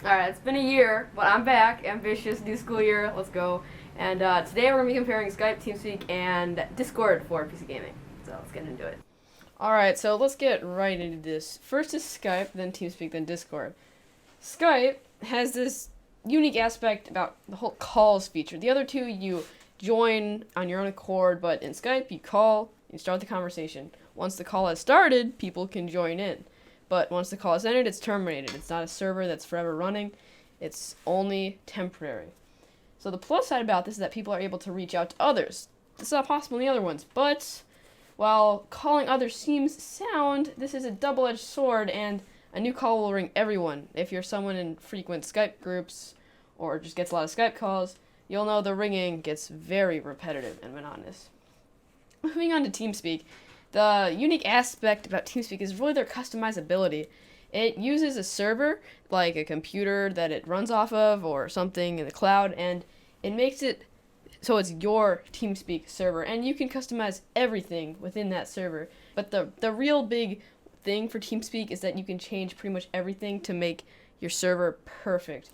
Alright, it's been a year, but I'm back. Ambitious, new school year, let's go. And today we're going to be comparing Skype, TeamSpeak, and Discord for PC gaming. So let's get into it. Alright, so let's get right into this. First is Skype, then TeamSpeak, then Discord. Skype has this unique aspect about the whole calls feature. The other two, you join on your own accord, but in Skype, you call, you start the conversation. Once the call has started, people can join in. But once the call is ended, it's terminated. It's not a server that's forever running. It's only temporary. So the plus side about this is that people are able to reach out to others. This is not possible in the other ones. But while calling others seems sound, this is a double-edged sword, and a new call will ring everyone. If you're someone in frequent Skype groups or just gets a lot of Skype calls, you'll know the ringing gets very repetitive and monotonous. Moving on to TeamSpeak. The unique aspect about TeamSpeak is really their customizability. It uses a server, like a computer that it runs off of or something in the cloud, and it makes it so it's your TeamSpeak server, and you can customize everything within that server. But the real big thing for TeamSpeak is that you can change pretty much everything to make your server perfect.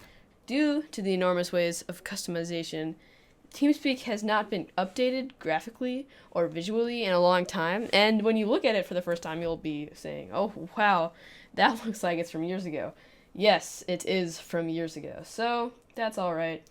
Due to the enormous ways of customization, TeamSpeak has not been updated graphically or visually in a long time, and when you look at it for the first time, you'll be saying, oh, wow, that looks like it's from years ago. Yes, it is from years ago, so that's alright.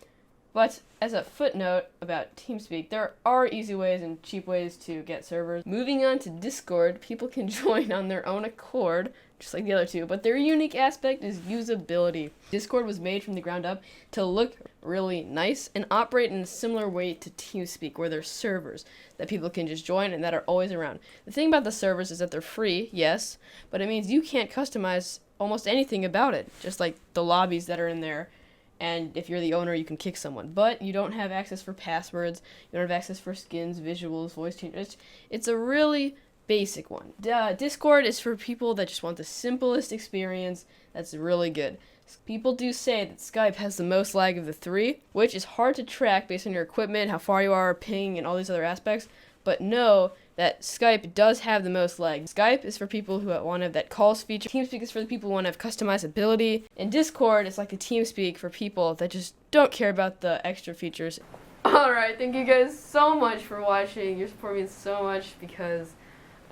But as a footnote about TeamSpeak, there are easy ways and cheap ways to get servers. Moving on to Discord, people can join on their own accord, just like the other two, but their unique aspect is usability. Discord was made from the ground up to look really nice and operate in a similar way to TeamSpeak, where there's servers that people can just join and that are always around. The thing about the servers is that they're free, yes, but it means you can't customize almost anything about it, just like the lobbies that are in there. And if you're the owner, you can kick someone. But you don't have access for passwords, you don't have access for skins, visuals, voice changes. It's a really basic one. Discord is for people that just want the simplest experience that's really good. People do say that Skype has the most lag of the three, which is hard to track based on your equipment, how far you are, ping, and all these other aspects. But know that Skype does have the most lag. Skype is for people who want to have that calls feature. TeamSpeak is for the people who want to have customizability. And Discord is like the TeamSpeak for people that just don't care about the extra features. Alright, thank you guys so much for watching. Your support means so much because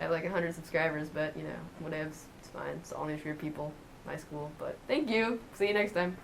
I have like 100 subscribers, but you know, whatevs, it's fine. It's all new for your people. My school, but thank you. See you next time.